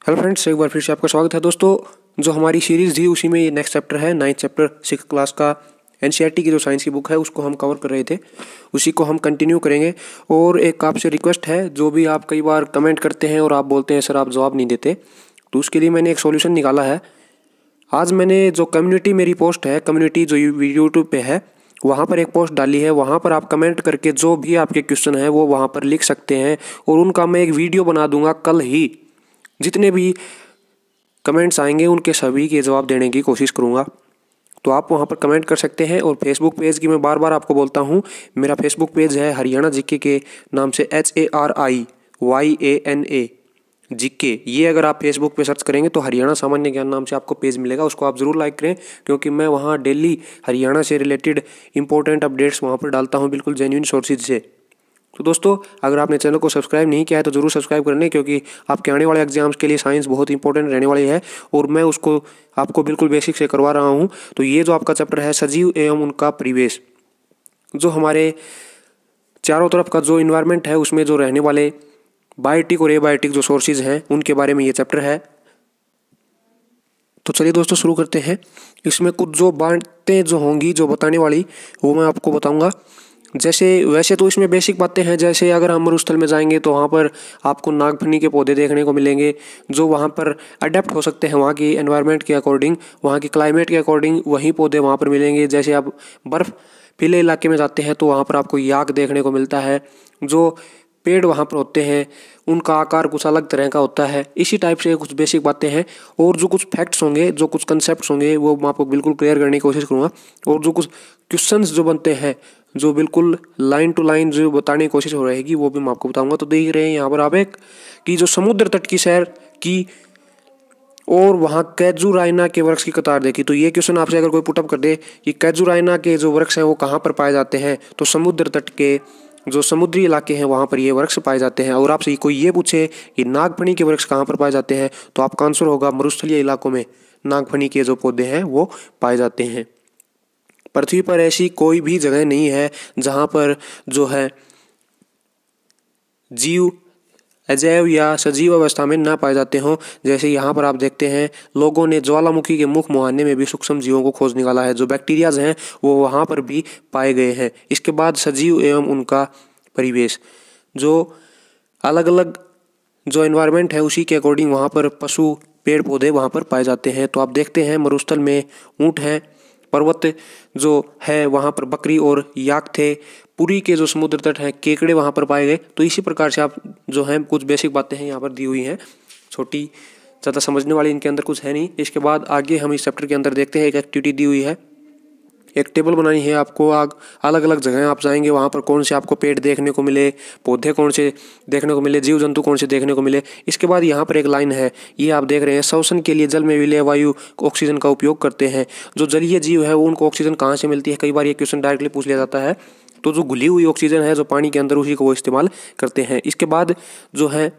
Hello friends, एक बार फिर से आपका स्वागत है। दोस्तों, जो हमारी सीरीज़ थी उसी में ये नेक्स्ट चैप्टर है, 9th चैप्टर 6th क्लास का एनसीईआरटी की जो साइंस की बुक है उसको हम कवर कर रहे थे, उसी को हम कंटिन्यू करेंगे। और एक आपसे रिक्वेस्ट है, जो भी आप कई बार कमेंट करते हैं और आप बोलते हैं सर आप जवाब नहीं देते, तो उसके लिए मैंने एक सॉल्यूशन निकाला है। आज मैंने जो कम्युनिटी मेरी पोस्ट है, कम्युनिटी जो यूट्यूब पे है, वहाँ पर एक पोस्ट डाली है। वहाँ पर आप कमेंट करके जो भी आपके क्वेश्चन है वो वहाँ पर लिख सकते हैं और उनका मैं एक वीडियो बना दूंगा कल ही। जितने भी कमेंट्स आएंगे उनके सभी के जवाब देने की कोशिश करूँगा। तो आप वहाँ पर कमेंट कर सकते हैं। और फेसबुक पेज की मैं बार बार आपको बोलता हूँ, मेरा फेसबुक पेज है हरियाणा जीके के नाम से, HARIYANA जीके। ये अगर आप फेसबुक पे सर्च करेंगे तो हरियाणा सामान्य ज्ञान नाम से आपको पेज मिलेगा, उसको आप ज़रूर लाइक करें, क्योंकि मैं वहाँ डेली हरियाणा से रिलेटेड इंपॉर्टेंट अपडेट्स वहाँ पर डालता हूँ, बिल्कुल जेन्युइन सोर्सेज से। तो दोस्तों, अगर आपने चैनल को सब्सक्राइब नहीं किया है तो ज़रूर सब्सक्राइब कर लें, क्योंकि आपके आने वाले एग्जाम्स के लिए साइंस बहुत इंपॉर्टेंट रहने वाली है और मैं उसको आपको बिल्कुल बेसिक से करवा रहा हूँ। तो ये जो आपका चैप्टर है सजीव एवं उनका परिवेश, जो हमारे चारों तरफ का जो इन्वायरमेंट है उसमें जो रहने वाले बायोटिक और एबायोटिक जो सोर्सेज हैं उनके बारे में ये चैप्टर है। तो चलिए दोस्तों शुरू करते हैं। इसमें कुछ जो बातें जो होंगी जो बताने वाली, वो मैं आपको बताऊंगा। जैसे वैसे तो इसमें बेसिक बातें हैं, जैसे अगर हम मरुस्थल में जाएंगे तो वहाँ पर आपको नागफनी के पौधे देखने को मिलेंगे, जो वहाँ पर अडेप्ट हो सकते हैं वहाँ की एनवायरनमेंट के अकॉर्डिंग, वहाँ की क्लाइमेट के अकॉर्डिंग वही पौधे वहाँ पर मिलेंगे। जैसे आप बर्फीले इलाके में जाते हैं तो वहाँ पर आपको याक देखने को मिलता है। जो पेड़ वहाँ पर होते हैं उनका आकार कुछ अलग तरह का होता है। इसी टाइप से कुछ बेसिक बातें हैं। और जो कुछ फैक्ट्स होंगे, जो कुछ कंसेप्ट्स होंगे, वो मैं आपको बिल्कुल क्लियर करने की कोशिश करूँगा। और जो कुछ क्वेश्चंस जो बनते हैं, जो बिल्कुल लाइन टू लाइन जो बताने की कोशिश हो रहेगी, वो भी मैं आपको बताऊंगा। तो देख रहे हैं यहाँ पर आप एक कि जो समुद्र तट की सैर की और वहाँ कैजुराइना के वृक्ष की कतार देखी। तो ये क्वेश्चन आपसे अगर कोई पुटअप कर दे कि कैजुराइना के जो वृक्ष हैं वो कहाँ पर पाए जाते हैं, तो समुद्र तट के जो समुद्री इलाके हैं वहाँ पर ये वृक्ष पाए जाते हैं। और आपसे कोई ये पूछे कि नागफनी के वृक्ष कहाँ पर पाए जाते हैं, तो आपका आंसर होगा मरुस्थलीय इलाकों में नागफनी के जो पौधे हैं वो पाए जाते हैं। पृथ्वी पर ऐसी कोई भी जगह नहीं है जहाँ पर जो है जीव अजैव या सजीव अवस्था में ना पाए जाते हों। जैसे यहाँ पर आप देखते हैं, लोगों ने ज्वालामुखी के मुख मुहाने में भी सूक्ष्म जीवों को खोज निकाला है। जो बैक्टीरियाज हैं वो वहाँ पर भी पाए गए हैं। इसके बाद सजीव एवं उनका परिवेश, जो अलग अलग जो एनवायरनमेंट है उसी के अकॉर्डिंग वहाँ पर पशु पेड़ पौधे वहाँ पर पाए जाते हैं। तो आप देखते हैं मरुस्थल में ऊँट हैं, पर्वत जो है वहाँ पर बकरी और याक थे, पुरी के जो समुद्र तट हैं केकड़े वहाँ पर पाए गए। तो इसी प्रकार से आप जो हैं कुछ बेसिक बातें हैं यहाँ पर दी हुई हैं, छोटी, ज़्यादा समझने वाली इनके अंदर कुछ है नहीं। इसके बाद आगे हम इस चैप्टर के अंदर देखते हैं, एक एक्टिविटी दी हुई है, एक टेबल बनानी है आपको। अलग अलग जगह आप जाएंगे, वहाँ पर कौन से आपको पेड़ देखने को मिले, पौधे कौन से देखने को मिले, जीव जंतु कौन से देखने को मिले। इसके बाद यहाँ पर एक लाइन है, ये आप देख रहे हैं, श्वसन के लिए जल में विलेय वायु ऑक्सीजन का उपयोग करते हैं। जो जलीय जीव है वो उनको ऑक्सीजन कहाँ से मिलती है, कई बार ये क्वेश्चन डायरेक्टली पूछ लिया जाता है। तो जो घुली हुई ऑक्सीजन है जो पानी के अंदर, उसी को वो इस्तेमाल करते हैं। इसके बाद जो है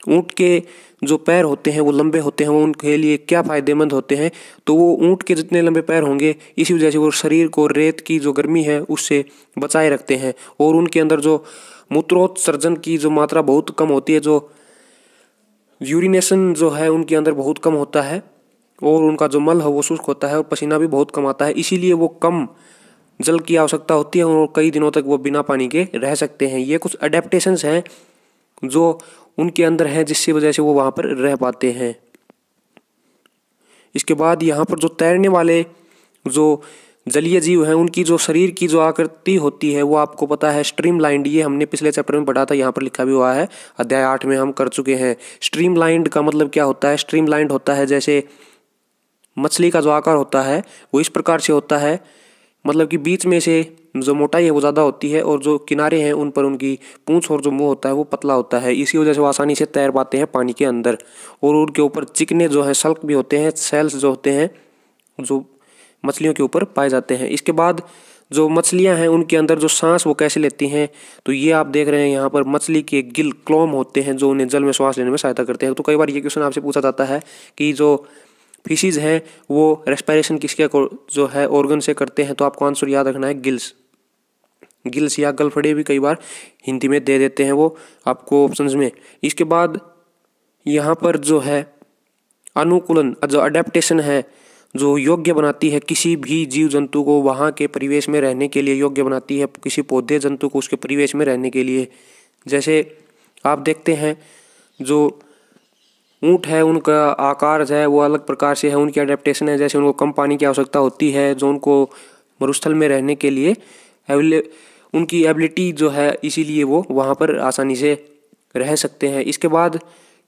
ऊँट के जो पैर होते हैं वो लंबे होते हैं, वो उनके लिए क्या फ़ायदेमंद होते हैं, तो वो ऊँट के जितने लंबे पैर होंगे इसी वजह से वो शरीर को रेत की जो गर्मी है उससे बचाए रखते हैं। और उनके अंदर जो मूत्रोत्सर्जन की जो मात्रा बहुत कम होती है, जो यूरिनेशन जो है उनके अंदर बहुत कम होता है, और उनका जो मल है वो शुष्क होता है और पसीना भी बहुत कम आता है। इसीलिए वो कम जल की आवश्यकता होती है और कई दिनों तक वो बिना पानी के रह सकते हैं। ये कुछ अडेप्टेशंस हैं जो उनके अंदर है, जिसकी वजह से वो वहाँ पर रह पाते हैं। इसके बाद यहाँ पर जो तैरने वाले जो जलीय जीव हैं उनकी जो शरीर की जो आकृति होती है वो आपको पता है स्ट्रीमलाइंड, ये हमने पिछले चैप्टर में पढ़ा था, यहाँ पर लिखा भी हुआ है, अध्याय 8 में हम कर चुके हैं। स्ट्रीमलाइंड का मतलब क्या होता है? स्ट्रीमलाइंड होता है जैसे मछली का जो आकार होता है वो इस प्रकार से होता है, मतलब कि बीच में से जो मोटाई है वो ज़्यादा होती है और जो किनारे हैं उन पर उनकी पूंछ और जो मुंह होता है वो पतला होता है। इसी वजह से वो आसानी से तैर पाते हैं पानी के अंदर। और उनके ऊपर चिकने जो हैं सल्क भी होते हैं, सेल्स जो होते हैं जो मछलियों के ऊपर पाए जाते हैं। इसके बाद जो मछलियां हैं उनके अंदर जो सांस वो कैसे लेती हैं, तो ये आप देख रहे हैं यहाँ पर मछली के गिल क्लोम होते हैं जो उन्हें जल में श्वास लेने में सहायता करते हैं। तो कई बार ये क्वेश्चन आपसे पूछा जाता है कि जो फिशीज हैं वो रेस्पिरेशन किसके जो है ऑर्गन से करते हैं, तो आपको आंसर याद रखना है गिल्स। गिल्स या गलफड़े भी कई बार हिंदी में दे देते हैं वो आपको ऑप्शंस में। इसके बाद यहाँ पर जो है अनुकूलन, जो अडेप्टेशन है, जो योग्य बनाती है किसी भी जीव जंतु को वहाँ के परिवेश में रहने के लिए योग्य बनाती है, किसी पौधे जंतु को उसके परिवेश में रहने के लिए। जैसे आप देखते हैं जो ऊँट है उनका आकार है वो अलग प्रकार से है, उनकी अडेप्टेशन है। जैसे उनको कम पानी की आवश्यकता होती है, जो उनको मरुस्थल में रहने के लिए उनकी एबिलिटी जो है, इसीलिए वो वहाँ पर आसानी से रह सकते हैं। इसके बाद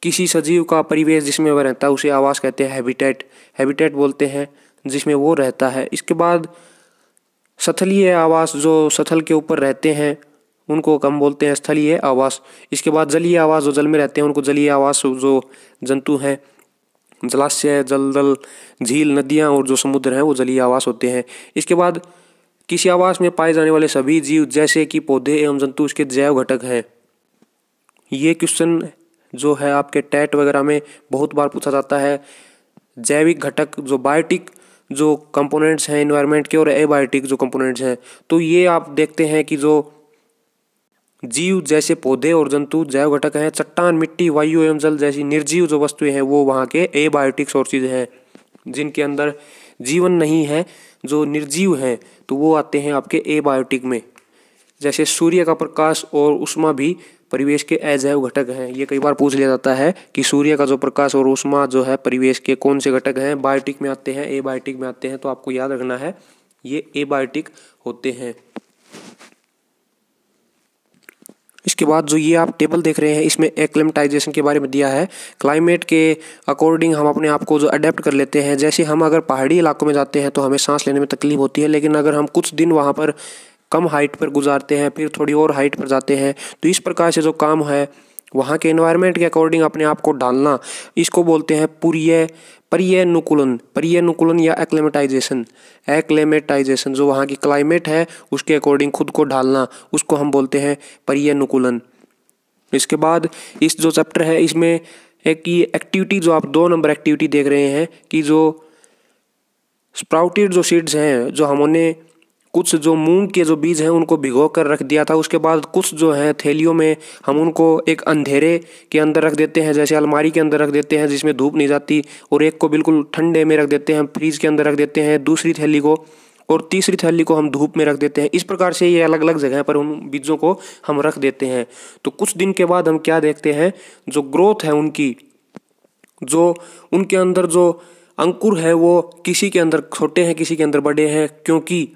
किसी सजीव का परिवेश जिसमें वह रहता है उसे आवास कहते हैं, हैबिटेट बोलते हैं जिसमें वो रहता है। इसके बाद स्थलीय आवास, जो स्थल के ऊपर रहते हैं उनको हम बोलते हैं स्थलीय आवास। इसके बाद जलीय आवास, जो जल में रहते हैं उनको जलीय आवास। जो जंतु हैं जलाशय, जलदल, झील, नदियाँ और जो समुद्र हैं वो जलीय आवास होते हैं। इसके बाद किसी आवास में पाए जाने वाले सभी जीव जैसे कि पौधे एवं जंतु उसके जैव घटक हैं। ये क्वेश्चन जो है आपके टेट वगैरह में बहुत बार पूछा जाता है। जैविक घटक, जो बायोटिक जो कंपोनेंट्स हैं एनवायरनमेंट के, और एबायोटिक जो कंपोनेंट्स हैं। तो ये आप देखते हैं कि जो जीव जैसे पौधे और जंतु जैव घटक हैं, चट्टान, मिट्टी, वायु एवं जल जैसी निर्जीव जो वस्तुएं हैं वो वहाँ के एबायोटिक सोर्सेज हैं, जिनके अंदर जीवन नहीं है, जो निर्जीव हैं तो वो आते हैं आपके एबायोटिक में। जैसे सूर्य का प्रकाश और ऊष्मा भी परिवेश के अजैव घटक हैं। ये कई बार पूछ लिया जाता है कि सूर्य का जो प्रकाश और ऊष्मा जो है परिवेश के कौन से घटक हैं, बायोटिक में आते हैं, एबायोटिक में आते हैं। तो आपको याद रखना है ये एबायोटिक होते हैं। इसके बाद जो ये आप टेबल देख रहे हैं इसमें एक्लेमेटाइजेशन के बारे में दिया है। क्लाइमेट के अकॉर्डिंग हम अपने आप को जो अडेप्ट कर लेते हैं। जैसे हम अगर पहाड़ी इलाकों में जाते हैं तो हमें सांस लेने में तकलीफ होती है, लेकिन अगर हम कुछ दिन वहाँ पर कम हाइट पर गुजारते हैं फिर थोड़ी और हाइट पर जाते हैं, तो इस प्रकार से जो काम है वहाँ के एनवायरनमेंट के अकॉर्डिंग अपने आप को ढालना, इसको बोलते हैं पर्यानुकूलन या एक्लेमेटाइजेशन। जो वहाँ की क्लाइमेट है उसके अकॉर्डिंग खुद को ढालना, उसको हम बोलते हैं पर्यानुकूलन। इसके बाद इस जो चैप्टर है इसमें एक ये एक्टिविटी जो आप 2 नंबर एक्टिविटी देख रहे हैं कि जो स्प्राउटेड जो सीड्स हैं, जो हमने कुछ जो मूंग के जो बीज हैं उनको भिगो कर रख दिया था, उसके बाद कुछ जो है थैलियों में हम उनको एक अंधेरे के अंदर रख देते हैं, जैसे अलमारी के अंदर रख देते हैं जिसमें धूप नहीं जाती, और एक को बिल्कुल ठंडे में रख देते हैं, फ्रीज के अंदर रख देते हैं दूसरी थैली को, और तीसरी थैली को हम धूप में रख देते हैं। इस प्रकार से ये अलग अलग जगह पर उन बीजों को हम रख देते हैं। तो कुछ दिन के बाद हम क्या देखते हैं, जो ग्रोथ है उनकी, जो उनके अंदर जो अंकुर है वो किसी के अंदर छोटे हैं किसी के अंदर बड़े हैं, क्योंकि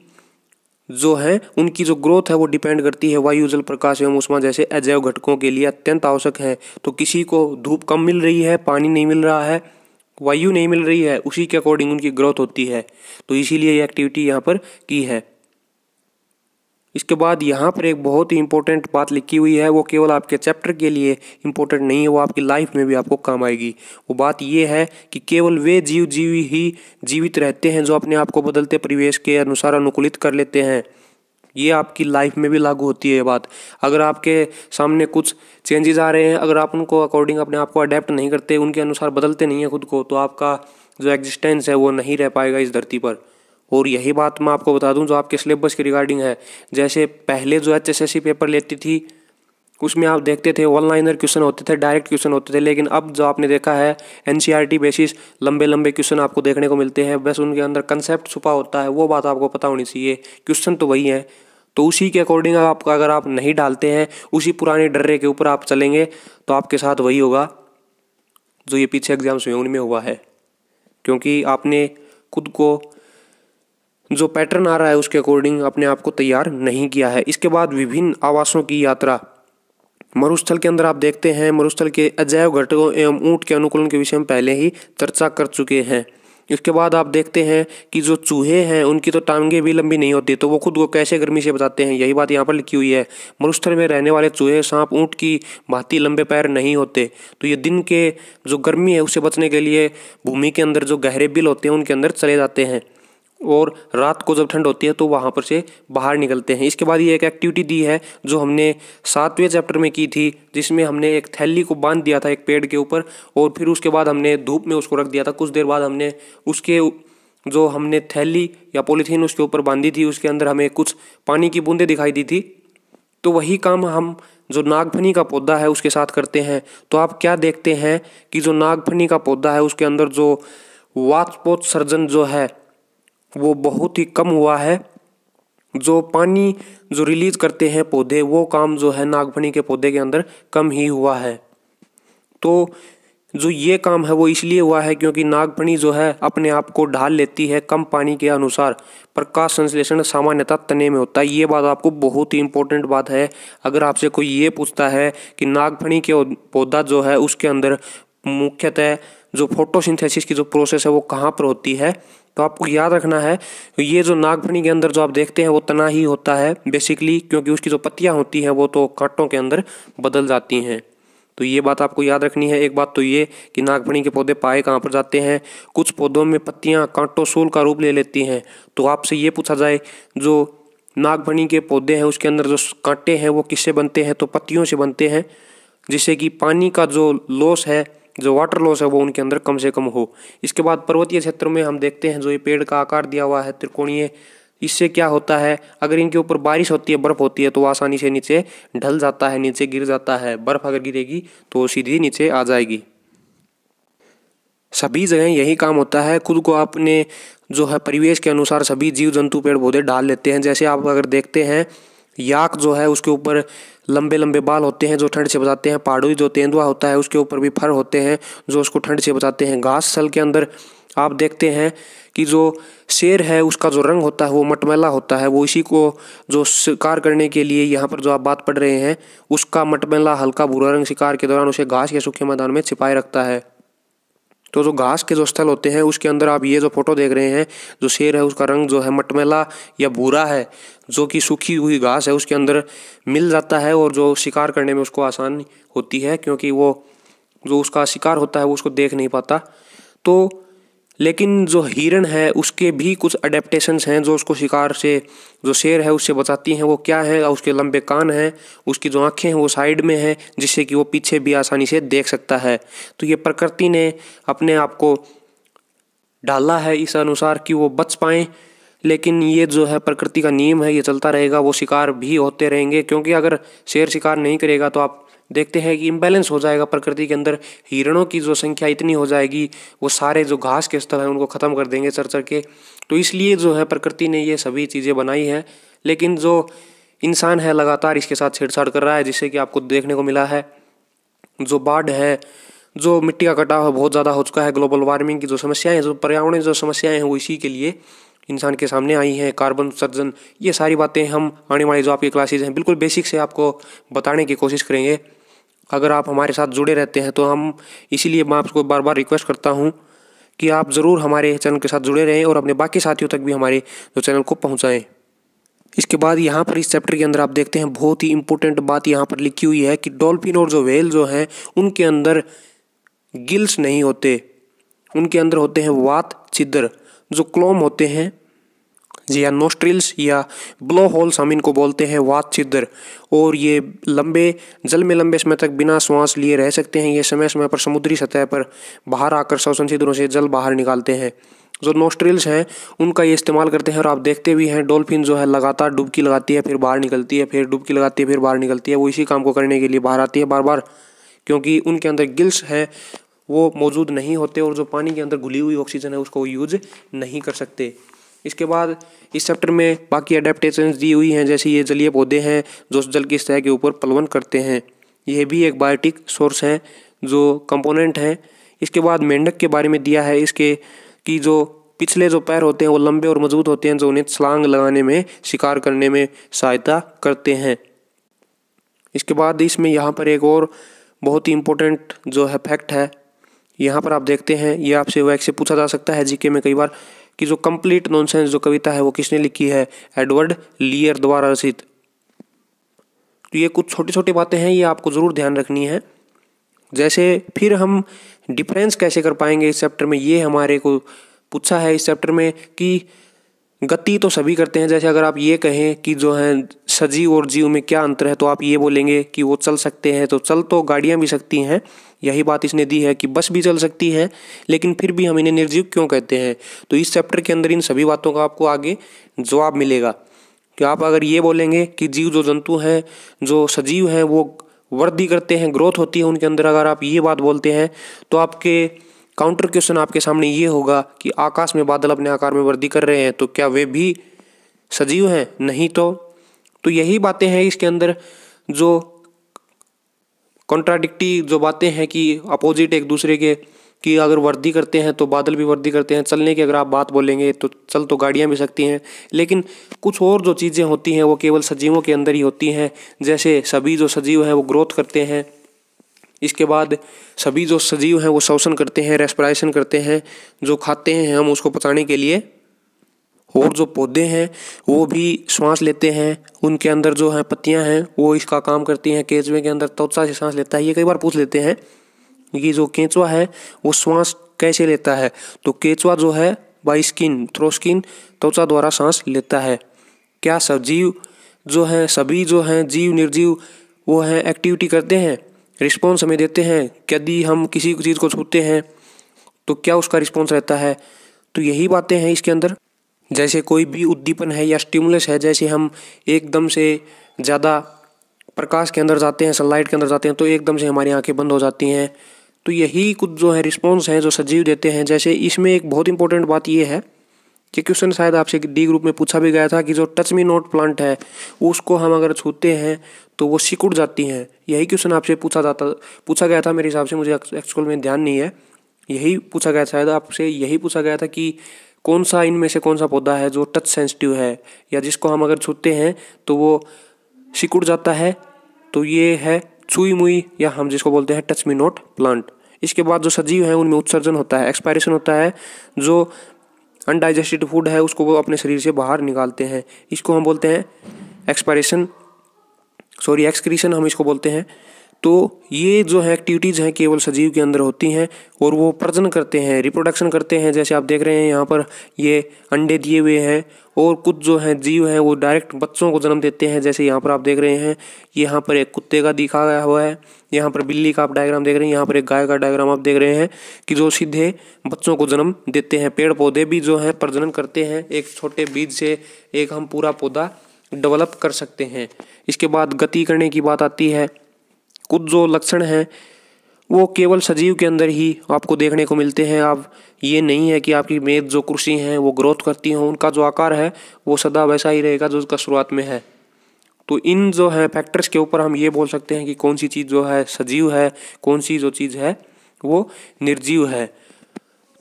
जो है उनकी जो ग्रोथ है वो डिपेंड करती है वायु, जल, प्रकाश एवं ऊष्मा जैसे अजैव घटकों के लिए अत्यंत आवश्यक है। तो किसी को धूप कम मिल रही है, पानी नहीं मिल रहा है, वायु नहीं मिल रही है, उसी के अकॉर्डिंग उनकी ग्रोथ होती है। तो इसीलिए ये एक्टिविटी यहाँ पर की है। इसके बाद यहाँ पर एक बहुत ही इंपॉर्टेंट बात लिखी हुई है, वो केवल आपके चैप्टर के लिए इंपॉर्टेंट नहीं है, वो आपकी लाइफ में भी आपको काम आएगी। वो बात ये है कि केवल वे जीवी ही जीवित रहते हैं जो अपने आप को बदलते परिवेश के अनुसार अनुकूलित कर लेते हैं। ये आपकी लाइफ में भी लागू होती है ये बात। अगर आपके सामने कुछ चेंजेस आ रहे हैं, अगर आप उनको अकॉर्डिंग अपने आप को अडेप्ट नहीं करते, उनके अनुसार बदलते नहीं हैं खुद को, तो आपका जो एग्जिस्टेंस है वो नहीं रह पाएगा इस धरती पर। और यही बात मैं आपको बता दूं जो आपके सिलेबस के रिगार्डिंग है। जैसे पहले जो HSSC पेपर लेती थी उसमें आप देखते थे वन लाइनर क्वेश्चन होते थे, डायरेक्ट क्वेश्चन होते थे, लेकिन अब जो आपने देखा है NCERT बेसिस लंबे लंबे क्वेश्चन आपको देखने को मिलते हैं। बस उनके अंदर कंसेप्ट छुपा होता है, वो बात आपको पता होनी चाहिए। क्वेश्चन तो वही है, तो उसी के अकॉर्डिंग आपका अगर आप नहीं डालते हैं, उसी पुराने डर्रे के ऊपर आप चलेंगे, तो आपके साथ वही होगा जो ये पीछे एग्जाम्स हुए उनमें हुआ है। क्योंकि आपने खुद को जो पैटर्न आ रहा है उसके अकॉर्डिंग अपने आप को तैयार नहीं किया है। इसके बाद विभिन्न आवासों की यात्रा। मरुस्थल के अंदर आप देखते हैं मरुस्थल के अजैव घटकों एवं ऊँट के अनुकूलन के विषय में पहले ही चर्चा कर चुके हैं। इसके बाद आप देखते हैं कि जो चूहे हैं उनकी तो टांगे भी लंबी नहीं होती, तो वो खुद को कैसे गर्मी से बचाते हैं, यही बात यहाँ पर लिखी हुई है। मरुस्थल में रहने वाले चूहे, सांप, ऊँट की भांति लंबे पैर नहीं होते, तो ये दिन के जो गर्मी है उससे बचने के लिए भूमि के अंदर जो गहरे बिल होते हैं उनके अंदर चले जाते हैं, और रात को जब ठंड होती है तो वहाँ पर से बाहर निकलते हैं। इसके बाद ये एक एक्टिविटी दी है जो हमने 7वें चैप्टर में की थी, जिसमें हमने एक थैली को बांध दिया था एक पेड़ के ऊपर, और फिर उसके बाद हमने धूप में उसको रख दिया था। कुछ देर बाद हमने उसके जो हमने थैली या पॉलीथीन उसके ऊपर बांधी थी, उसके अंदर हमें कुछ पानी की बूंदें दिखाई दी थी। तो वही काम हम जो नागफनी का पौधा है उसके साथ करते हैं तो आप क्या देखते हैं कि जो नागफनी का पौधा है उसके अंदर जो वाष्पोत्सर्जन जो है वो बहुत ही कम हुआ है। जो पानी जो रिलीज करते हैं पौधे वो काम जो है नागफनी के पौधे के अंदर कम ही हुआ है। तो जो ये काम है वो इसलिए हुआ है क्योंकि नागफनी जो है अपने आप को ढाल लेती है कम पानी के अनुसार। प्रकाश संश्लेषण सामान्यतः तने में होता है। ये बात आपको बहुत ही इंपॉर्टेंट बात है। अगर आपसे कोई ये पूछता है कि नागफनी के पौधा जो है उसके अंदर मुख्यतः जो फोटोसिंथेसिस की जो प्रोसेस है वो कहाँ पर होती है, तो आपको याद रखना है ये जो नागफनी के अंदर जो आप देखते हैं वो तना ही होता है बेसिकली, क्योंकि उसकी जो पत्तियां होती हैं वो तो कांटों के अंदर बदल जाती हैं। तो ये बात आपको याद रखनी है। एक बात तो ये कि नागफनी के पौधे पाए कहाँ पर जाते हैं। कुछ पौधों में पत्तियां कांटों सूल का रूप ले लेती हैं। तो आपसे ये पूछा जाए जो नागफनी के पौधे हैं उसके अंदर जो कांटे हैं वो किससे बनते हैं, तो पत्तियों से बनते हैं, जिससे कि पानी का जो लॉस है, जो वाटर लॉस है वो उनके अंदर कम से कम हो। इसके बाद पर्वतीय क्षेत्र में हम देखते हैं जो ये पेड़ का आकार दिया हुआ है त्रिकोणीय, इससे क्या होता है अगर इनके ऊपर बारिश होती है, बर्फ होती है तो आसानी से नीचे ढल जाता है, नीचे गिर जाता है। बर्फ अगर गिरेगी तो सीधी नीचे आ जाएगी। सभी जगह यही काम होता है, खुद को अपने जो है परिवेश के अनुसार सभी जीव जंतु पेड़ पौधे डाल लेते हैं। जैसे आप अगर देखते हैं याक जो है उसके ऊपर लंबे लंबे बाल होते हैं जो ठंड से बचाते हैं। पहाड़ी जो तेंदुआ होता है उसके ऊपर भी फर होते हैं जो उसको ठंड से बचाते हैं। घास सल के अंदर आप देखते हैं कि जो शेर है उसका जो रंग होता है वो मटमैला होता है। वो इसी को जो शिकार करने के लिए यहाँ पर जो आप बात पढ़ रहे हैं उसका मटमैला हल्का भूरा रंग शिकार के दौरान उसे घास या सूखे मैदान में छिपाए रखता है। तो जो घास के जो स्थल होते हैं उसके अंदर आप ये जो फोटो देख रहे हैं, जो शेर है उसका रंग जो है मटमैला या भूरा है, जो कि सूखी हुई घास है उसके अंदर मिल जाता है और जो शिकार करने में उसको आसानी होती है क्योंकि वो जो उसका शिकार होता है वो उसको देख नहीं पाता। तो लेकिन जो हिरण है उसके भी कुछ अडेप्टेशंस हैं जो उसको शिकार से, जो शेर है उससे बचाती हैं। वो क्या है, उसके लंबे कान हैं, उसकी जो आंखें हैं वो साइड में हैं जिससे कि वो पीछे भी आसानी से देख सकता है। तो ये प्रकृति ने अपने आप को डाला है इस अनुसार कि वो बच पाएँ। लेकिन ये जो है प्रकृति का नियम है, ये चलता रहेगा। वो शिकार भी होते रहेंगे क्योंकि अगर शेर शिकार नहीं करेगा तो आप देखते हैं कि इम्बैलेंस हो जाएगा प्रकृति के अंदर। हिरणों की जो संख्या इतनी हो जाएगी वो सारे जो घास के स्थल हैं उनको ख़त्म कर देंगे चर चर के। तो इसलिए जो है प्रकृति ने ये सभी चीज़ें बनाई है। लेकिन जो इंसान है लगातार इसके साथ छेड़छाड़ कर रहा है, जिससे कि आपको देखने को मिला है जो बाढ़ है, जो मिट्टी का कटाव है बहुत ज़्यादा हो चुका है। ग्लोबल वार्मिंग की जो समस्याएं हैं, जो पर्यावरण जो समस्याएं हैं वो इसी के लिए इंसान के सामने आई हैं। कार्बन उत्सर्जन, ये सारी बातें हम आने वाली जो आपकी क्लासेज हैं बिल्कुल बेसिक से आपको बताने की कोशिश करेंगे। अगर आप हमारे साथ जुड़े रहते हैं तो हम इसीलिए मैं आपको बार बार रिक्वेस्ट करता हूँ कि आप ज़रूर हमारे चैनल के साथ जुड़े रहें और अपने बाकी साथियों तक भी हमारे जो चैनल को पहुँचाएँ। इसके बाद यहाँ पर इस चैप्टर के अंदर आप देखते हैं बहुत ही इंपॉर्टेंट बात यहाँ पर लिखी हुई है कि डॉल्फिन और जो व्हेल जो हैं उनके अंदर गिल्स नहीं होते, उनके अंदर होते हैं वात छिद्र, जो क्लोम होते हैं या नोस्ट्रिल्स या ब्लो होल्स हम इनको बोलते हैं, वात छिद्र। और ये लंबे जल में लंबे समय तक बिना श्वास लिए रह सकते हैं। ये समय समय पर समुद्री सतह पर बाहर आकर श्वसन छिद्रों से जल बाहर निकालते हैं। जो नोस्ट्रिल्स हैं उनका ये इस्तेमाल करते हैं और आप देखते भी हैं डॉल्फिन जो है लगातार डुबकी लगाती है फिर बाहर निकलती है, फिर डुबकी लगाती है फिर बाहर निकलती है। वो इसी काम को करने के लिए बाहर आती है बार बार, क्योंकि उनके अंदर गिल्स है वो मौजूद नहीं होते और जो पानी के अंदर घुली हुई ऑक्सीजन है उसको वो यूज नहीं कर सकते। इसके बाद इस चैप्टर में बाकी अडेप्टेशंस दी हुई हैं, जैसे ये जलीय पौधे हैं जो जल की सतह के ऊपर पलवन करते हैं। यह भी एक बायोटिक सोर्स है जो कंपोनेंट है। इसके बाद मेंढक के बारे में दिया है, इसके कि जो पिछले जो पैर होते हैं वो लंबे और मजबूत होते हैं जो उन्हें छलांग लगाने में, शिकार करने में सहायता करते हैं। इसके बाद इसमें यहाँ पर एक और बहुत ही इम्पोर्टेंट जो है फैक्ट है, यहाँ पर आप देखते हैं, ये आपसे वैसे पूछा जा सकता है जीके में कई बार कि जो कंप्लीट नॉनसेंस जो कविता है वो किसने लिखी है, एडवर्ड लीयर द्वारा रचित। तो ये कुछ छोटी छोटी बातें हैं, ये आपको ज़रूर ध्यान रखनी है। जैसे फिर हम डिफरेंस कैसे कर पाएंगे इस चैप्टर में, ये हमारे को पूछा है इस चैप्टर में कि गति तो सभी करते हैं। जैसे अगर आप ये कहें कि जो है सजीव और जीव में क्या अंतर है तो आप ये बोलेंगे कि वो चल सकते हैं, तो चल तो गाड़ियाँ भी सकती हैं, यही बात इसने दी है कि बस भी चल सकती है, लेकिन फिर भी हम इन्हें निर्जीव क्यों कहते हैं। तो इस चैप्टर के अंदर इन सभी बातों का आपको आगे जवाब मिलेगा। कि आप अगर ये बोलेंगे कि जीव जो जंतु हैं, जो सजीव हैं, वो वृद्धि करते हैं, ग्रोथ होती है उनके अंदर, अगर आप ये बात बोलते हैं तो आपके काउंटर क्वेश्चन आपके सामने ये होगा कि आकाश में बादल अपने आकार में वृद्धि कर रहे हैं, तो क्या वे भी सजीव हैं? नहीं। तो यही बातें हैं इसके अंदर, जो कॉन्ट्राडिक्टी जो बातें हैं कि अपोजिट एक दूसरे के, कि अगर वृद्धि करते हैं तो बादल भी वृद्धि करते हैं। चलने की अगर आप बात बोलेंगे तो चल तो गाड़ियां भी सकती हैं, लेकिन कुछ और जो चीज़ें होती हैं वो केवल सजीवों के अंदर ही होती हैं। जैसे सभी जो सजीव हैं वो ग्रोथ करते हैं, इसके बाद सभी जो सजीव हैं वो श्वसन करते हैं, रेस्पिरेशन करते हैं, जो खाते हैं हम उसको पचाने के लिए, और जो पौधे हैं वो भी श्वास लेते हैं, उनके अंदर जो है पत्तियां हैं वो इसका काम करती हैं। केंचुए के अंदर त्वचा से सांस लेता है। ये कई बार पूछ लेते हैं कि जो केंचुआ है वो श्वास कैसे लेता है, तो केंचुआ जो है बाय स्किन, थ्रो स्किन, त्वचा द्वारा सांस लेता है। क्या सजीव जो है, सभी जो हैं जीव निर्जीव, वो हैं एक्टिविटी करते हैं, रिस्पॉन्स हमें देते हैं? यदि हम किसी चीज़ को छूते हैं तो क्या उसका रिस्पॉन्स रहता है? तो यही बातें हैं इसके अंदर। जैसे कोई भी उद्दीपन है या स्टिमुलस है, जैसे हम एकदम से ज़्यादा प्रकाश के अंदर जाते हैं, सनलाइट के अंदर जाते हैं, तो एकदम से हमारी आंखें बंद हो जाती हैं। तो यही कुछ जो है रिस्पॉन्स हैं जो सजीव देते हैं। जैसे इसमें एक बहुत इंपॉर्टेंट बात ये है कि क्वेश्चन शायद आपसे डी ग्रुप में पूछा भी गया था कि जो टच मी नॉट प्लांट है उसको हम अगर छूते हैं तो वो सिकुड़ जाती हैं। यही क्वेश्चन आपसे पूछा गया था मेरे हिसाब से, मुझे एक्चुअल में ध्यान नहीं है। यही पूछा गया शायद आपसे, यही पूछा गया था कि कौन सा इनमें से कौन सा पौधा है जो टच सेंसिटिव है, या जिसको हम अगर छूते हैं तो वो सिकुड़ जाता है। तो ये है छुई मुई, या हम जिसको बोलते हैं टच मी नॉट प्लांट। इसके बाद जो सजीव हैं उनमें उत्सर्जन होता है, एक्सपायरेशन होता है। जो अनडाइजेस्टेड फूड है उसको वो अपने शरीर से बाहर निकालते हैं, इसको हम बोलते हैं एक्सक्रीशन हम इसको बोलते हैं। तो ये जो है एक्टिविटीज़ हैं केवल सजीव के अंदर होती हैं, और वो प्रजनन करते हैं, रिप्रोडक्शन करते हैं। जैसे आप देख रहे हैं यहाँ पर ये अंडे दिए हुए हैं, और कुछ जो हैं जीव हैं वो डायरेक्ट बच्चों को जन्म देते हैं। जैसे यहाँ पर आप देख रहे हैं, यहाँ पर एक कुत्ते का दिखा गया हुआ है, यहाँ पर बिल्ली का आप डायग्राम देख रहे हैं, यहाँ पर एक गाय का डायग्राम आप देख रहे हैं, कि जो सीधे बच्चों को जन्म देते हैं। पेड़ पौधे भी जो हैं प्रजनन करते हैं, एक छोटे बीज से एक हम पूरा पौधा डेवलप कर सकते हैं। इसके बाद गति करने की बात आती है। कुछ जो लक्षण हैं वो केवल सजीव के अंदर ही आपको देखने को मिलते हैं। आप ये नहीं है कि आपकी मेज जो कुर्सी हैं वो ग्रोथ करती हों, उनका जो आकार है वो सदा वैसा ही रहेगा जो उसका शुरुआत में है। तो इन जो है फैक्टर्स के ऊपर हम ये बोल सकते हैं कि कौन सी चीज़ जो है सजीव है, कौन सी जो चीज़ है वो निर्जीव है।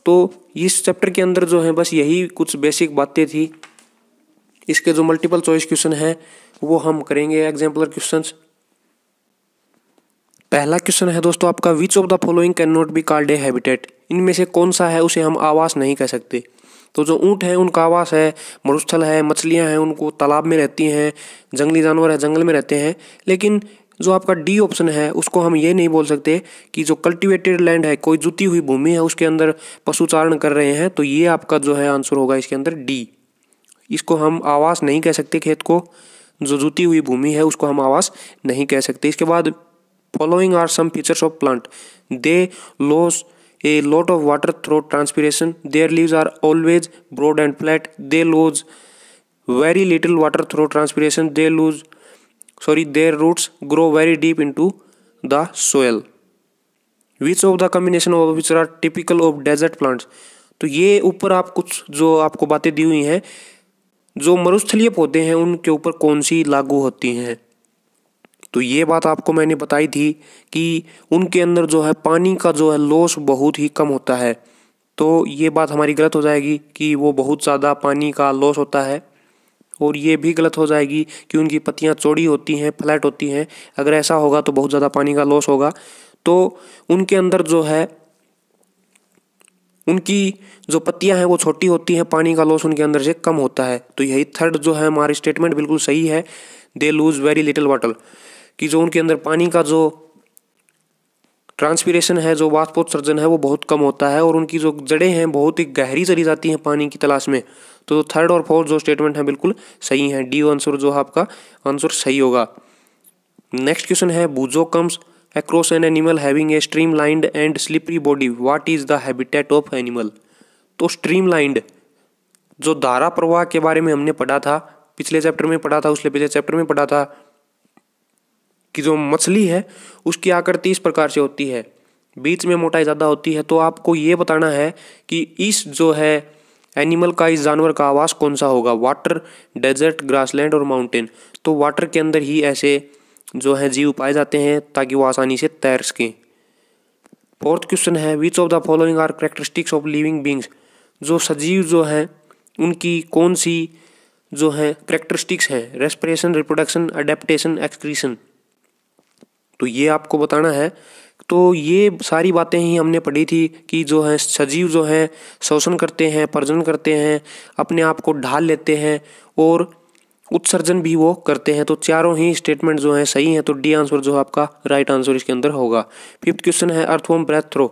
तो इस चैप्टर के अंदर जो है बस यही कुछ बेसिक बातें थी। इसके जो मल्टीपल चॉइस क्वेश्चन है वो हम करेंगे एग्जाम्पलर क्वेश्चंस। पहला क्वेश्चन है दोस्तों आपका, विच of the following can not be called a habitat. इनमें से कौन सा है उसे हम आवास नहीं कह सकते। तो जो ऊँट है उनका आवास है, मरुस्थल है, मछलियां हैं उनको तालाब में रहती हैं, जंगली जानवर है जंगल में रहते हैं। लेकिन जो आपका डी ऑप्शन है उसको हम ये नहीं बोल सकते कि जो कल्टिवेटेड लैंड है, कोई जुती हुई भूमि है, उसके अंदर पशुचारण कर रहे हैं। तो ये आपका जो है आंसर होगा इसके अंदर डी। इसको हम आवास नहीं कह सकते, खेत को जो जुती हुई भूमि है उसको हम आवास नहीं कह सकते। इसके बाद following are some features of plant. They lose a lot of water through transpiration. Their leaves are always broad and flat. They lose very little water through transpiration. Their roots grow very deep into the soil. Which of the combination of which are typical of desert plants? तो ये ऊपर आप कुछ जो आपको बातें दी हुई हैं, जो मरुस्थलीय पौधे हैं उनके ऊपर कौन सी लागू होती हैं। तो ये बात आपको मैंने बताई थी कि उनके अंदर जो है पानी का जो है लॉस बहुत ही कम होता है। तो ये बात हमारी गलत हो जाएगी कि वो बहुत ज़्यादा पानी का लॉस होता है, और ये भी गलत हो जाएगी कि उनकी पत्तियां चौड़ी होती हैं, फ्लैट होती हैं। अगर ऐसा होगा तो बहुत ज़्यादा पानी का लॉस होगा। तो उनके अंदर जो है उनकी जो पत्तियां हैं वो छोटी होती हैं, पानी का लॉस उनके अंदर से कम होता है। तो यही थर्ड जो है हमारी स्टेटमेंट बिल्कुल सही है। They lose very little water, कि जो उनके अंदर पानी का जो ट्रांसपीरेशन है, जो वाष्पोत्सर्जन है वो बहुत कम होता है, और उनकी जो जड़ें हैं बहुत ही गहरी चली जाती हैं पानी की तलाश में। तो थर्ड और फोर्थ जो स्टेटमेंट है बिल्कुल सही है। डी आंसर जो है आपका आंसर सही होगा। नेक्स्ट क्वेश्चन है, बूजो comes across an animal having a streamlined and slippery body, what is the habitat of animal. तो स्ट्रीमलाइंड जो धारा प्रवाह के बारे में हमने पढ़ा था पिछले चैप्टर में पढ़ा था, उसने पिछले चैप्टर में पढ़ा था कि जो मछली है उसकी आकृति इस प्रकार से होती है, बीच में मोटाई ज़्यादा होती है। तो आपको ये बताना है कि इस जो है एनिमल का, इस जानवर का आवास कौन सा होगा, वाटर, डेजर्ट, ग्रासलैंड और माउंटेन। तो वाटर के अंदर ही ऐसे जो है जीव पाए जाते हैं ताकि वो आसानी से तैर सकें। फोर्थ क्वेश्चन है which of the following are characteristics of living beings. जो सजीव जो हैं उनकी कौन सी जो है कैरेक्टरिस्टिक्स हैं, रेस्पिरेशन, रिप्रोडक्शन, अडेप्टेशन, एक्सक्रीशन। तो ये आपको बताना है। तो ये सारी बातें ही हमने पढ़ी थी कि जो है सजीव जो है श्वसन करते हैं, प्रजनन करते हैं, अपने आप को ढाल लेते हैं और उत्सर्जन भी वो करते हैं। तो चारों ही स्टेटमेंट जो है सही हैं। तो डी आंसर जो है आपका राइट आंसर इसके अंदर होगा। फिफ्थ क्वेश्चन है अर्थवर्म ब्रेथ थ्रो।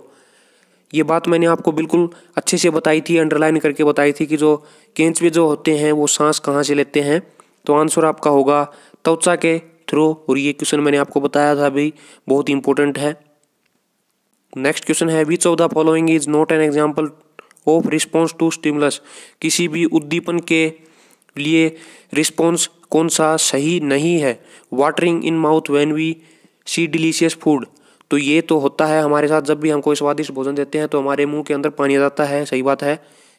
ये बात मैंने आपको बिल्कुल अच्छे से बताई थी, अंडरलाइन करके बताई थी कि जो केंचुए जो होते हैं वो सांस कहाँ से लेते हैं। तो आंसर आपका होगा त्वचा के थ्रू। और ये क्वेश्चन मैंने आपको बताया था भाई, बहुत इंपॉर्टेंट है। नेक्स्ट क्वेश्चन है which of the following is not an example of response to stimulus. किसी भी उद्दीपन के लिए रिस्पॉन्स कौन सा सही नहीं है। Watering in mouth when we see delicious food. तो ये तो होता है हमारे साथ, जब भी हम कोई स्वादिष्ट भोजन देते हैं तो हमारे मुंह के अंदर पानी आ जाता है, सही बात है।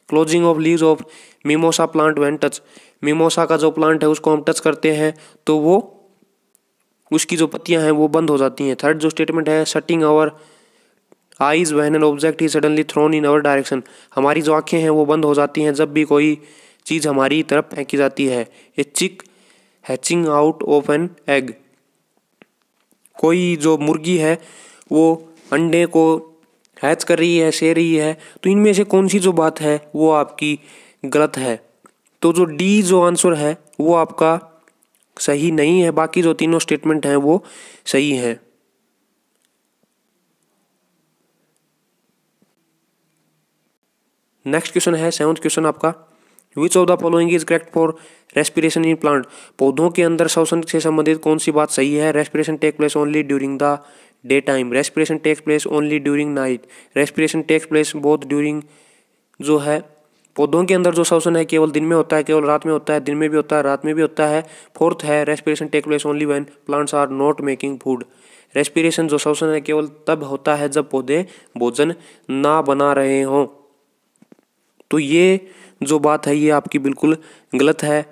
Closing of leaves of mimosa plant when touch. Mimosa का जो प्लांट है उसको हम टच करते हैं तो वो उसकी जो पत्तियां हैं वो बंद हो जाती हैं। थर्ड जो स्टेटमेंट है shutting our eyes when an object is suddenly thrown in our direction. हमारी जो आंखें हैं वो बंद हो जाती हैं जब भी कोई चीज़ हमारी तरफ फेंकी जाती है। ए चिक hatching out of an egg. कोई जो मुर्गी है वो अंडे को हैच कर रही है, से रही है। तो इनमें से कौन सी जो बात है वो आपकी गलत है। तो जो डी जो आंसर है वो आपका सही नहीं है, बाकी जो तीनों स्टेटमेंट हैं वो सही हैं। नेक्स्ट क्वेश्चन है सेवंथ क्वेश्चन आपका विच of the following is correct for respiration in plant. पौधों के अंदर श्वसन से संबंधित कौन सी बात सही है। Respiration take place only during the day time. Respiration takes place only during night. Respiration takes place both during. जो है पौधों के अंदर जो श्वसन है केवल दिन में होता है, केवल रात में होता है, दिन में भी होता है, रात में भी होता है। फोर्थ है respiration take place only when plants are not making food. Respiration जो श्वसन है केवल तब होता है जब पौधे भोजन ना बना रहे हों। तो ये जो बात है ये आपकी बिल्कुल गलत है।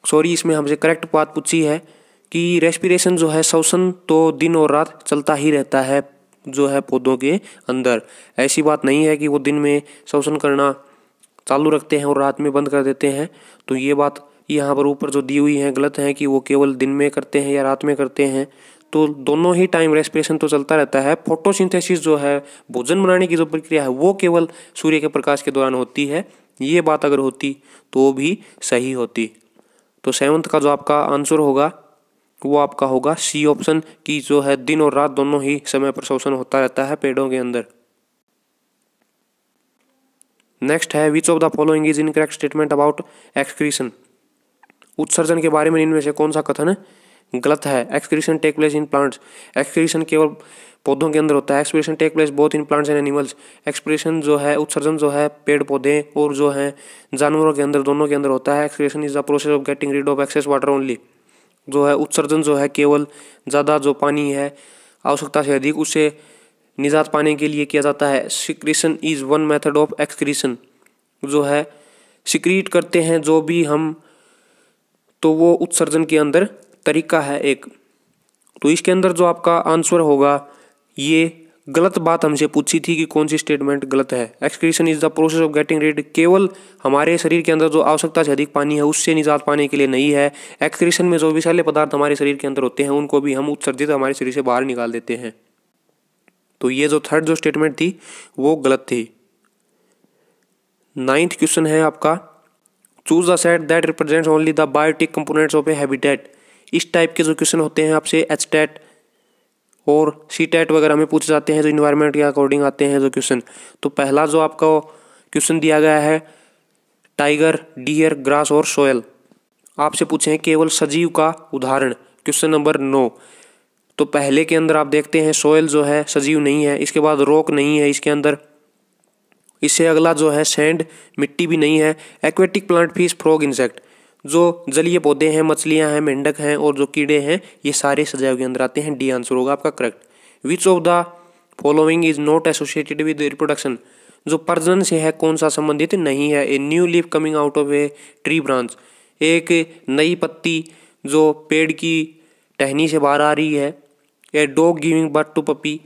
सॉरी, इसमें हमसे करेक्ट बात पूछी है कि रेस्पिरेशन जो है श्वसन तो दिन और रात चलता ही रहता है जो है पौधों के अंदर। ऐसी बात नहीं है कि वो दिन में श्वसन करना चालू रखते हैं और रात में बंद कर देते हैं। तो ये बात यहाँ पर ऊपर जो दी हुई है गलत है कि वो केवल दिन में करते हैं या रात में करते हैं। तो दोनों ही टाइम रेस्पिरेशन तो चलता रहता है। फोटोसिंथेसिस जो है भोजन बनाने की जो प्रक्रिया है वो केवल सूर्य के प्रकाश के दौरान होती है। ये बात अगर होती तो भी सही होती। तो सेवंथ का जो आपका आंसर होगा वो आपका होगा सी ऑप्शन की जो है दिन और रात दोनों ही समय पर श्वसन होता रहता है पेड़ों के अंदर। नेक्स्ट है which of the following is incorrect statement about excretion. उत्सर्जन के बारे में इनमें से कौन सा कथन गलत है। Excretion take place in plants. Excretion केवल पौधों के अंदर होता है। Excretion take place both in plants and animals. Excretion जो है उत्सर्जन जो है पेड़ पौधे और जो है जानवरों के अंदर दोनों के अंदर होता है। Excretion is the process of getting rid of excess water only. जो है उत्सर्जन जो है केवल ज़्यादा जो पानी है आवश्यकता से अधिक उससे निजात पाने के लिए किया जाता है। Secretion is one method of excretion. जो है सिक्रीट करते हैं जो भी हम, तो वो उत्सर्जन के अंदर तरीका है एक। तो इसके अंदर जो आपका आंसर होगा ये गलत बात हमसे पूछी थी कि कौन सी स्टेटमेंट गलत है। Excretion is the process of getting rid केवल हमारे शरीर के अंदर जो आवश्यकता से अधिक पानी है उससे निजात पाने के लिए नहीं है। एक्सक्रीशन में जो विषैले पदार्थ हमारे शरीर के अंदर होते हैं उनको भी हम उत्सर्जित हमारे शरीर से बाहर निकाल देते हैं। तो ये जो थर्ड जो स्टेटमेंट थी वो गलत थी। नाइन्थ क्वेश्चन है आपका choose the set that represents only the biotic components of a habitat. इस टाइप के जो क्वेश्चन होते हैं आपसे एचटेट और सीटेट वगैरह में पूछे जाते हैं जो इन्वायरमेंट के अकॉर्डिंग आते हैं जो क्वेश्चन। तो पहला जो आपका क्वेश्चन दिया गया है टाइगर, डियर, ग्रास और सोयल। आपसे पूछे हैं केवल सजीव का उदाहरण, क्वेश्चन नंबर 9। तो पहले के अंदर आप देखते हैं सोयल जो है सजीव नहीं है, इसके बाद रॉक नहीं है इसके अंदर, इससे अगला जो है सैंड मिट्टी भी नहीं है, aquatic plant, fish, frog, insect. जो जलीय पौधे हैं, मछलियां हैं, मेंढक हैं और जो कीड़े हैं, ये सारे सजीव के अंदर आते हैं। डी आंसर होगा आपका correct. Which of the following is not associated with reproduction, जो प्रजनन से है कौन सा संबंधित नहीं है। A new leaf coming out of a tree branch, एक नई पत्ती जो पेड़ की टहनी से बाहर आ रही है। A dog giving birth to puppy,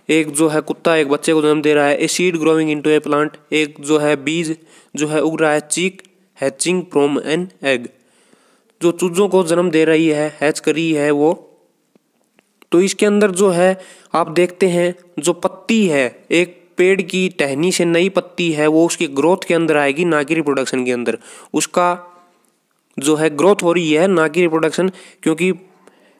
एक जो है कुत्ता एक बच्चे को जन्म दे रहा है। A seed growing into A plant, एक जो है बीज जो है उग रहा है। चीक हैचिंग फ्रॉम एन एग, जो चूजों को जन्म दे रही है, हैच कर रही है वो। तो इसके अंदर जो है आप देखते हैं जो पत्ती है, एक पेड़ की टहनी से नई पत्ती है, वो उसकी ग्रोथ के अंदर आएगी, ना कि रिप्रोडक्शन के अंदर। उसका जो है ग्रोथ हो रही है, ना कि रिप्रोडक्शन, क्योंकि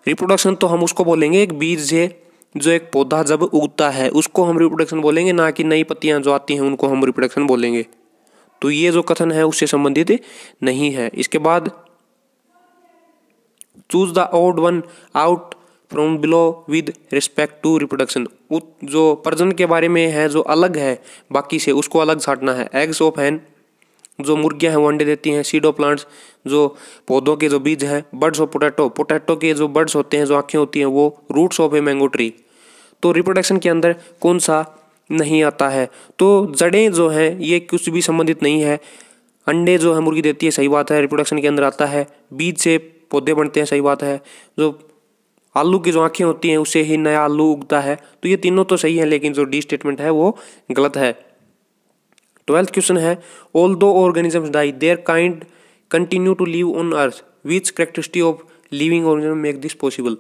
रिप्रोडक्शन तो हम उसको बोलेंगे एक बीज से जो एक पौधा जब उगता है उसको हम रिप्रोडक्शन बोलेंगे, ना कि नई पत्तियां जो आती हैं उनको हम रिप्रोडक्शन बोलेंगे। तो ये जो कथन है उससे संबंधित नहीं है। इसके बाद choose the odd one out from below with respect to reproduction, जो प्रजनन के बारे में है जो अलग है बाकी से उसको अलग छांटना है। एग्स ऑफ हैन, जो मुर्गियां हैं वो अंडे देती हैं। सीड ऑफ प्लांट्स, जो पौधों के जो बीज हैं। बर्ड्स ऑफ पोटैटो, पोटैटो के जो बर्ड्स होते हैं जो आंखें होती हैं वो। Roots of a mango tree, तो रिप्रोडक्शन के अंदर कौन सा नहीं आता है। तो जड़ें जो हैं ये कुछ भी संबंधित नहीं है। अंडे जो है मुर्गी देती है, सही बात है, रिप्रोडक्शन के अंदर आता है। बीज से पौधे बनते हैं, सही बात है। जो आलू की जो आंखें होती हैं उससे ही नया आलू उगता है। तो ये तीनों तो सही है, लेकिन जो डी स्टेटमेंट है वो गलत है। 12th क्वेश्चन है, although organisms die their kind continue to live on earth, which characteristic of living organism make this possible,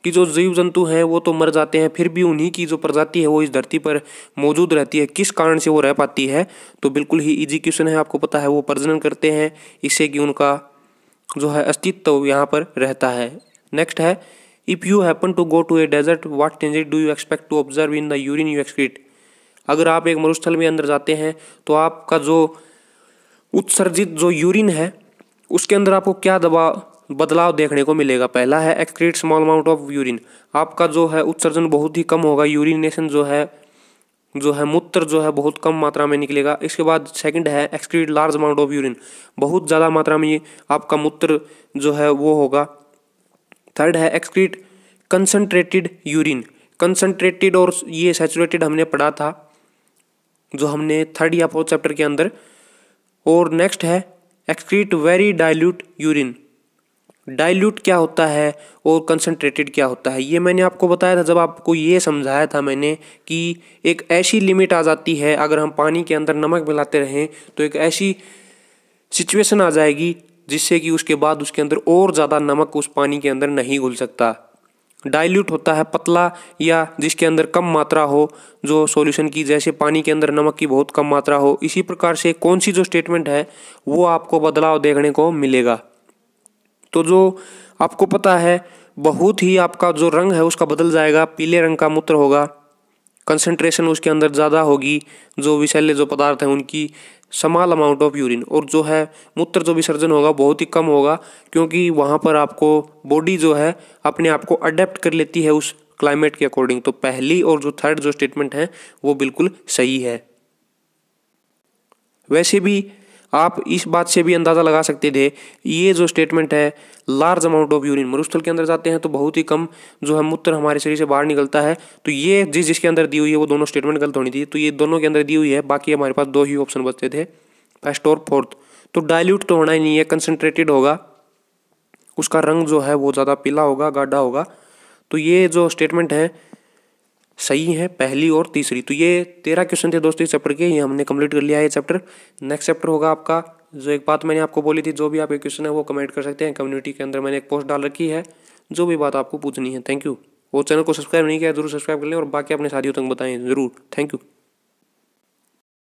कि जो जीव जंतु हैं वो तो मर जाते हैं, फिर भी उन्हीं की जो प्रजाति है वो इस धरती पर मौजूद रहती है, किस कारण से वो रह पाती है। तो बिल्कुल ही इजी क्वेश्चन है, आपको पता है वो प्रजनन करते हैं, इससे कि उनका जो है अस्तित्व यहाँ पर रहता है। नेक्स्ट है, if you happen to go to a desert what changes do you expect to observe in the urine you excrete, अगर आप एक मरुस्थल में अंदर जाते हैं तो आपका जो उत्सर्जित जो यूरिन है उसके अंदर आपको क्या बदलाव देखने को मिलेगा। पहला है excrete small amount of urine, आपका जो है उत्सर्जन बहुत ही कम होगा, यूरिनेशन जो है मूत्र जो है बहुत कम मात्रा में निकलेगा। इसके बाद सेकंड है excrete large amount of urine, बहुत ज़्यादा मात्रा में आपका मूत्र जो है वो होगा। थर्ड है एक्सक्रीट कंसंट्रेटेड यूरिन, कंसंट्रेटेड और ये सैचुरेटेड हमने पढ़ा था जो हमने 3rd या 4th चैप्टर के अंदर। और नेक्स्ट है excrete very dilute urine, dilute क्या होता है और कंसंट्रेटेड क्या होता है, ये मैंने आपको बताया था जब आपको ये समझाया था मैंने कि एक ऐसी लिमिट आ जाती है अगर हम पानी के अंदर नमक मिलाते रहें तो एक ऐसी सिचुएशन आ जाएगी जिससे कि उसके बाद उसके अंदर और ज़्यादा नमक उस पानी के अंदर नहीं घुल सकता। डाइल्यूट होता है पतला या जिसके अंदर कम मात्रा हो जो सॉल्यूशन की, जैसे पानी के अंदर नमक की बहुत कम मात्रा हो। इसी प्रकार से कौन सी जो स्टेटमेंट है वो आपको बदलाव देखने को मिलेगा। तो जो आपको पता है बहुत ही आपका जो रंग है उसका बदल जाएगा, पीले रंग का मूत्र होगा, कंसंट्रेशन उसके अंदर ज़्यादा होगी, जो विषैले जो पदार्थ हैं उनकी स्मॉल अमाउंट ऑफ यूरिन, और जो है मूत्र जो विसर्जन होगा बहुत ही कम होगा, क्योंकि वहाँ पर आपको बॉडी जो है अपने आप को अडेप्ट कर लेती है उस क्लाइमेट के अकॉर्डिंग। तो पहली और जो थर्ड जो स्टेटमेंट है वो बिल्कुल सही है। वैसे भी आप इस बात से भी अंदाज़ा लगा सकते थे, ये जो स्टेटमेंट है लार्ज अमाउंट ऑफ यूरिन, मरुस्थल के अंदर जाते हैं तो बहुत ही कम जो है मूत्र हमारे शरीर से बाहर निकलता है, तो ये जिसके अंदर दी हुई है वो दोनों स्टेटमेंट गलत होनी थी। तो ये दोनों के अंदर दी हुई है, बाकी हमारे पास 2 ही ऑप्शन बचते थे, फर्स्ट और फोर्थ। तो डाइल्यूट तो होना ही नहीं है, कंसनट्रेटेड होगा, उसका रंग जो है वो ज़्यादा पीला होगा, गाढ़ा होगा। तो ये जो स्टेटमेंट है सही है पहली और तीसरी। तो ये 13 क्वेश्चन थे दोस्तों इस चैप्टर के, ये हमने कंप्लीट कर लिया है ये चैप्टर। नेक्स्ट चैप्टर होगा आपका, जो एक बात मैंने आपको बोली थी, जो भी आपके क्वेश्चन है वो कमेंट कर सकते हैं कम्युनिटी के अंदर, मैंने एक पोस्ट डाल रखी है, जो भी बात आपको पूछनी है। Thank you. वो चैनल को सब्सक्राइब नहीं किया जरूर सब्सक्राइब कर लें और बाकी अपने साथियों तक बताएं जरूर। Thank you.